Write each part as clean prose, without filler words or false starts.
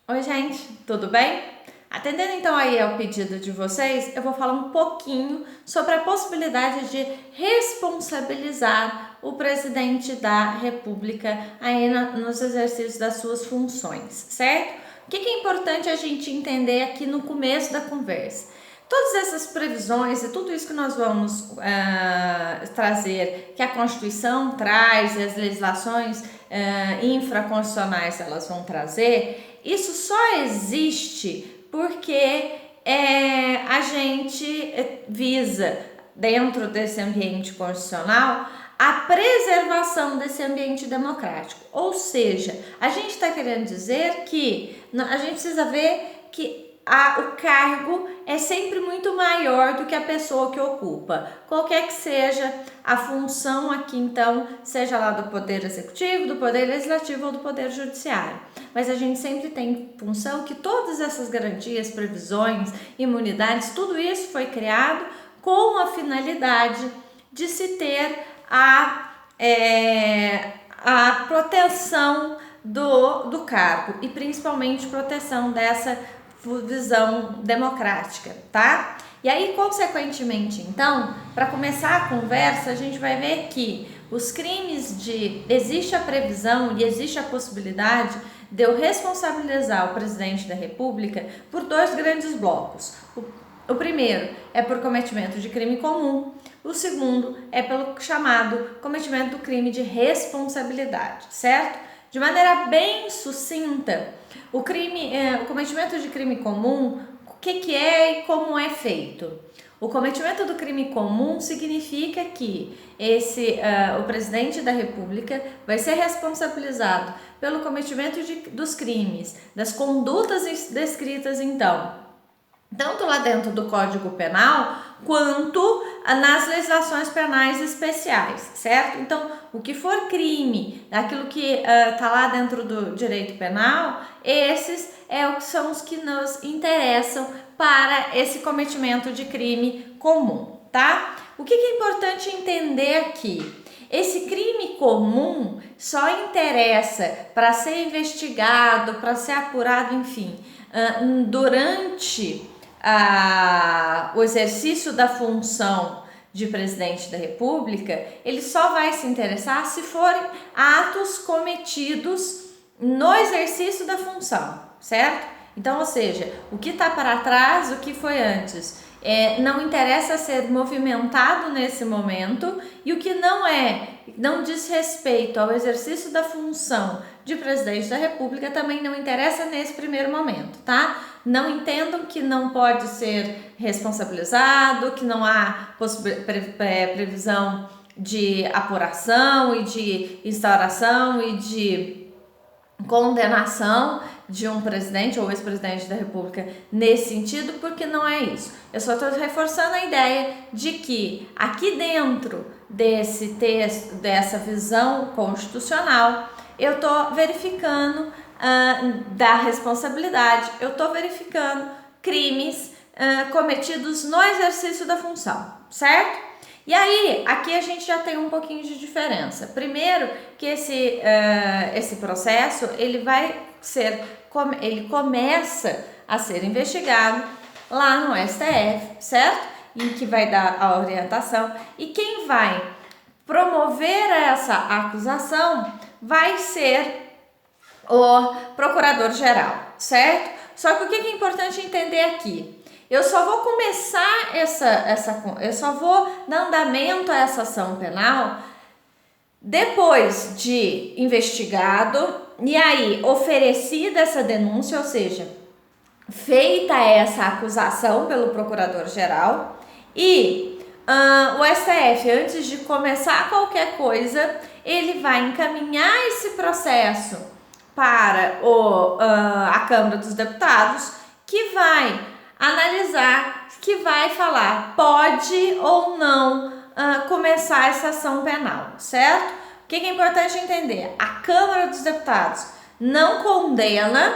Oi, gente, tudo bem? Atendendo então aí ao pedido de vocês, eu vou falar um pouquinho sobre a possibilidade de responsabilizar o presidente da República aí nos exercícios das suas funções, certo? O que é importante a gente entender aqui no começo da conversa? Todas essas previsões e tudo isso que nós vamos trazer, que a Constituição traz e as legislações infraconstitucionais elas vão trazer, isso só existe porque a gente visa, dentro desse ambiente constitucional, a preservação desse ambiente democrático. Ou seja, a gente está querendo dizer que a gente precisa ver que o cargo é sempre muito maior do que a pessoa que ocupa, qualquer que seja a função aqui, então, seja lá do Poder Executivo, do Poder Legislativo ou do Poder Judiciário. Mas a gente sempre tem função que todas essas garantias, previsões, imunidades, tudo isso foi criado com a finalidade de se ter a proteção do cargo e principalmente proteção dessa visão democrática, tá? E aí, consequentemente, então, para começar a conversa, a gente vai ver que os crimes existe a previsão e existe a possibilidade de eu responsabilizar o presidente da República por dois grandes blocos. O primeiro é por cometimento de crime comum, o segundo é pelo chamado cometimento do crime de responsabilidade, certo? De maneira bem sucinta, o cometimento de crime comum, o que é e como é feito? O cometimento do crime comum significa que o presidente da República vai ser responsabilizado pelo cometimento dos crimes, das condutas descritas então, tanto lá dentro do Código Penal, quanto nas legislações penais especiais, certo? Então, o que for crime, aquilo que está lá dentro do direito penal, esses são os que nos interessam para esse cometimento de crime comum, tá? O que é importante entender aqui? Esse crime comum só interessa para ser investigado, para ser apurado, enfim, durante o exercício da função de presidente da República, ele só vai se interessar se forem atos cometidos no exercício da função, certo? Então, ou seja, o que está para trás, o que foi antes, não interessa ser movimentado nesse momento, e o que não diz respeito ao exercício da função de presidente da República também não interessa nesse primeiro momento, tá? Não entendam que não pode ser responsabilizado, que não há previsão de apuração e de instauração e de condenação de um presidente ou ex-presidente da República nesse sentido, porque não é isso. Eu só estou reforçando a ideia de que aqui dentro desse texto, dessa visão constitucional, eu estou verificando da responsabilidade, eu estou verificando crimes cometidos no exercício da função, certo? E aí, aqui a gente já tem um pouquinho de diferença. Primeiro, que esse processo, ele começa a ser investigado lá no STF, certo? E que vai dar a orientação. E quem vai promover essa acusação vai ser o procurador-geral, certo? Só que o que é importante entender aqui? Eu só vou começar eu só vou dar andamento a essa ação penal depois de investigado e aí oferecida essa denúncia, ou seja, feita essa acusação pelo procurador-geral e o STF, antes de começar qualquer coisa, ele vai encaminhar esse processo para a Câmara dos Deputados, que vai analisar, que vai falar pode ou não começar essa ação penal, certo? O que é importante entender? A Câmara dos Deputados não condena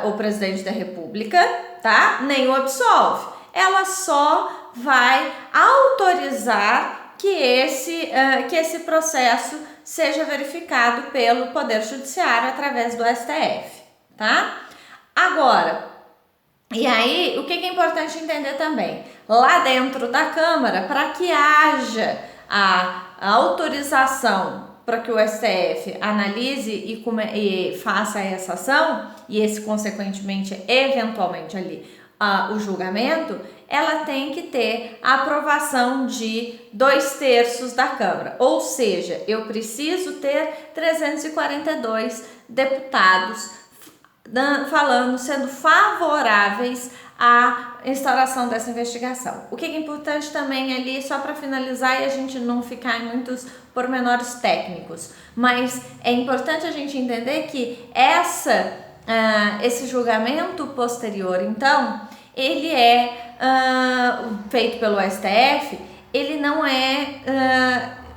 o presidente da República, tá? Nem o absolve. Ela só vai autorizar que esse processo seja verificado pelo Poder Judiciário através do STF, tá? Agora, e aí, o que é importante entender também? Lá dentro da Câmara, para que haja a autorização para que o STF analise e faça essa ação, e esse, consequentemente, eventualmente ali, o julgamento, ela tem que ter a aprovação de 2/3 da Câmara. Ou seja, eu preciso ter 342 deputados sendo favoráveis à instauração dessa investigação. O que é importante também ali, só para finalizar e a gente não ficar em muitos pormenores técnicos, mas é importante a gente entender que esse julgamento posterior, então, ele é feito pelo STF, ele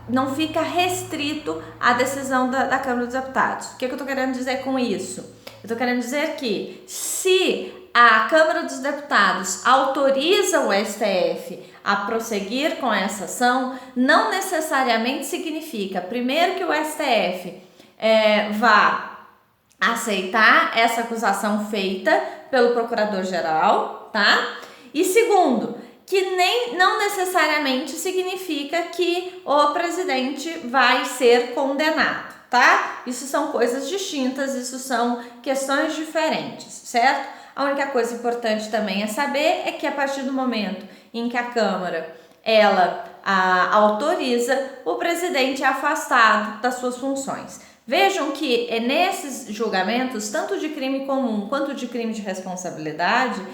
não fica restrito à decisão da Câmara dos Deputados. O que eu estou querendo dizer com isso? Eu estou querendo dizer que se a Câmara dos Deputados autoriza o STF a prosseguir com essa ação, não necessariamente significa, primeiro, que o STF vá aceitar essa acusação feita pelo Procurador-Geral, tá? E segundo, que não necessariamente significa que o presidente vai ser condenado, tá? Isso são coisas distintas, isso são questões diferentes, certo? A única coisa importante também a saber é que a partir do momento em que a Câmara ela autoriza, o presidente é afastado das suas funções. Vejam que nesses julgamentos, tanto de crime comum quanto de crime de responsabilidade,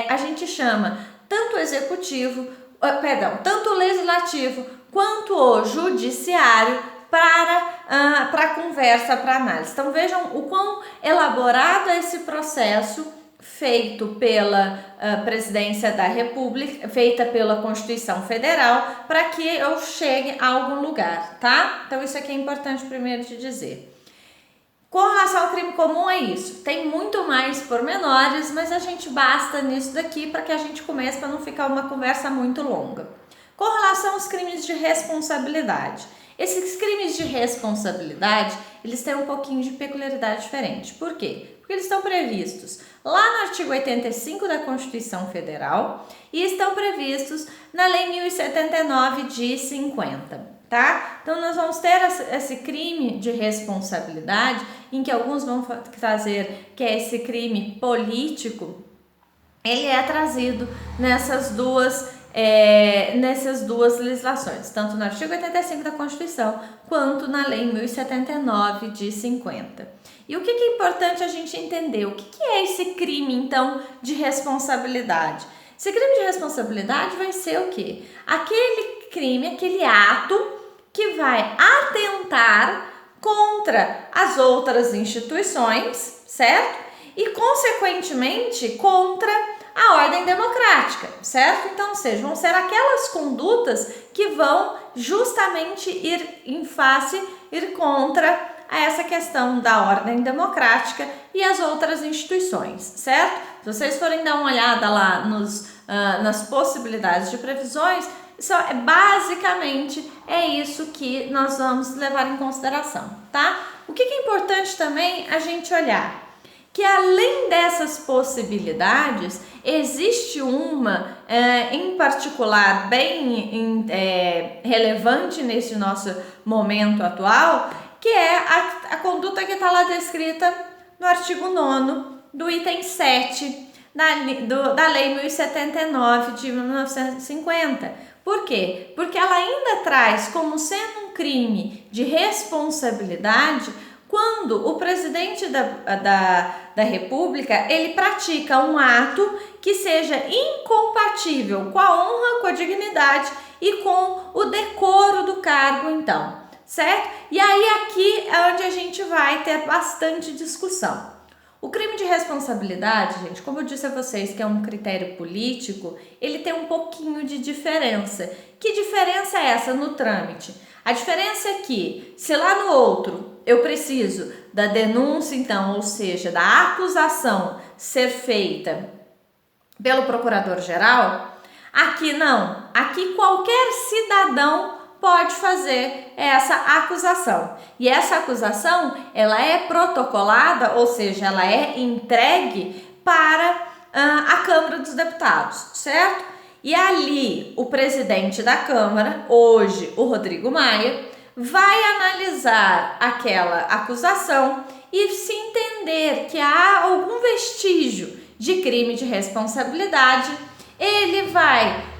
a gente chama tanto o executivo, tanto o legislativo quanto o judiciário para conversa, para análise. Então vejam o quão elaborado é esse processo feito pela Presidência da República, feita pela Constituição Federal, para que eu chegue a algum lugar, tá? Então isso aqui é importante primeiro de dizer. Com relação ao crime comum é isso, tem muito mais pormenores, mas a gente basta nisso daqui para que a gente comece, para não ficar uma conversa muito longa. Com relação aos crimes de responsabilidade, esses crimes de responsabilidade, eles têm um pouquinho de peculiaridade diferente. Por quê? Porque eles estão previstos lá no artigo 85 da Constituição Federal e estão previstos na Lei 1079 de 50, tá? Então nós vamos ter esse crime de responsabilidade, em que alguns vão trazer que é esse crime político, ele é trazido nessas duas legislações, tanto no artigo 85 da Constituição, quanto na Lei 1079 de 50. E o que é importante a gente entender? O que é esse crime, então, de responsabilidade? Esse crime de responsabilidade vai ser o quê? Aquele crime, aquele ato que vai atentar contra as outras instituições, certo? E, consequentemente, contra a ordem democrática, certo? Então, ou seja, vão ser aquelas condutas que vão justamente ir contra essa questão da ordem democrática e as outras instituições, certo? Se vocês forem dar uma olhada lá nas possibilidades de previsões, basicamente é isso que nós vamos levar em consideração, tá? O que é importante também a gente olhar? Que além dessas possibilidades, existe uma em particular bem relevante nesse nosso momento atual, que é a conduta que está lá descrita no artigo 9º do item 7 da Lei 1079 de 1950. Por quê? Porque ela ainda traz como sendo um crime de responsabilidade quando o presidente da República ele pratica um ato que seja incompatível com a honra, com a dignidade e com o decoro do cargo, então, certo? E aí aqui é onde a gente vai ter bastante discussão. O crime de responsabilidade, gente, como eu disse a vocês que é um critério político, ele tem um pouquinho de diferença. Que diferença é essa no trâmite? A diferença é que, se lá no outro eu preciso da denúncia, então, ou seja, da acusação ser feita pelo Procurador-Geral, aqui não. Aqui qualquer cidadão pode fazer essa acusação. E essa acusação, ela é protocolada, ou seja, ela é entregue para a Câmara dos Deputados, certo? E ali, o presidente da Câmara, hoje o Rodrigo Maia, vai analisar aquela acusação e se entender que há algum vestígio de crime de responsabilidade, ele vai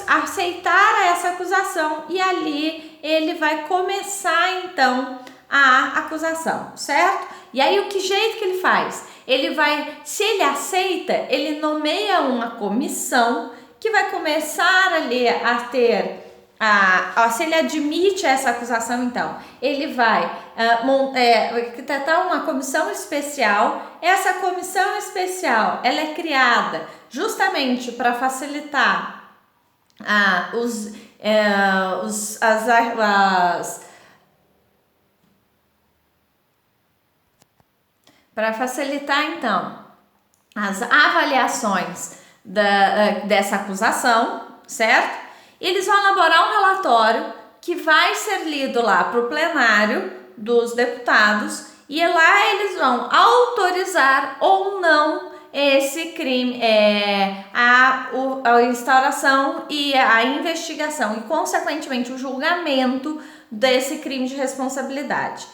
aceitar essa acusação e ali ele vai começar então a acusação, certo? E aí o que jeito que ele faz? Ele vai, se ele aceita, ele nomeia uma comissão que vai começar ali a ter se ele admite essa acusação, então, ele vai montar uma comissão especial. Essa comissão especial, ela é criada justamente para facilitar então, as avaliações dessa acusação, certo? Eles vão elaborar um relatório que vai ser lido lá para o plenário dos deputados e lá eles vão autorizar ou não esse crime, a instauração e a investigação e, consequentemente, o julgamento desse crime de responsabilidade.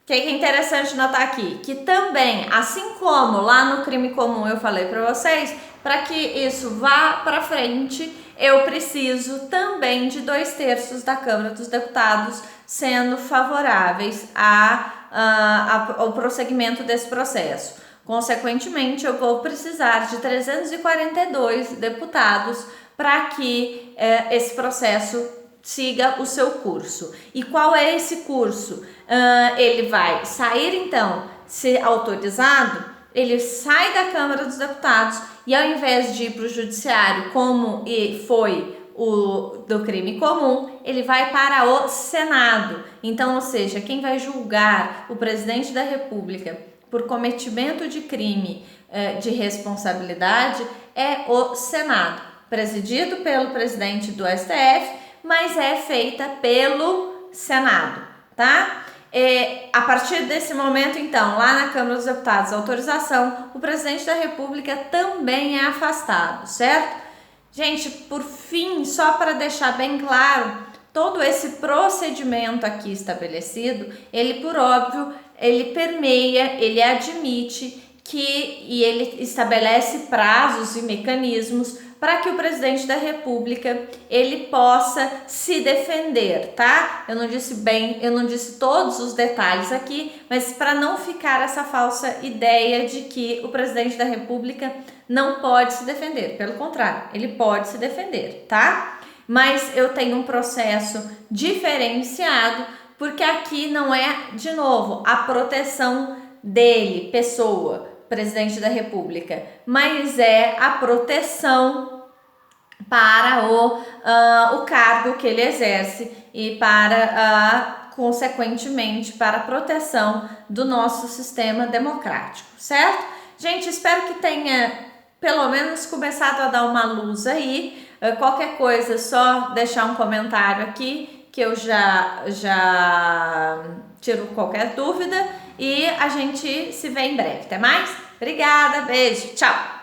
O que é interessante notar aqui? Que também, assim como lá no crime comum eu falei para vocês, para que isso vá para frente, eu preciso também de 2/3 da Câmara dos Deputados sendo favoráveis ao prosseguimento desse processo. Consequentemente, eu vou precisar de 342 deputados para que esse processo siga o seu curso. E qual é esse curso? Ele vai sair, então, se autorizado, ele sai da Câmara dos Deputados e, ao invés de ir para o Judiciário, como foi o do crime comum, ele vai para o Senado. Então, ou seja, quem vai julgar o presidente da República por cometimento de crime de responsabilidade é o Senado, presidido pelo presidente do STF, mas é feita pelo Senado, tá? A partir desse momento, então, lá na Câmara dos Deputados, autorização, o presidente da República também é afastado, certo? Gente, por fim, só para deixar bem claro, todo esse procedimento aqui estabelecido, ele, por óbvio, ele permeia, ele admite e ele estabelece prazos e mecanismos para que o presidente da República ele possa se defender, tá? Eu não disse todos os detalhes aqui, mas para não ficar essa falsa ideia de que o presidente da República não pode se defender. Pelo contrário, ele pode se defender, tá? Mas eu tenho um processo diferenciado, porque aqui não é, de novo, a proteção dele, pessoa, presidente da República, mas é a proteção para o cargo que ele exerce e para, consequentemente, para a proteção do nosso sistema democrático, certo? Gente, espero que tenha pelo menos começado a dar uma luz aí. Qualquer coisa, só deixar um comentário aqui que eu já tiro qualquer dúvida e a gente se vê em breve. Até mais? Obrigada, beijo, tchau!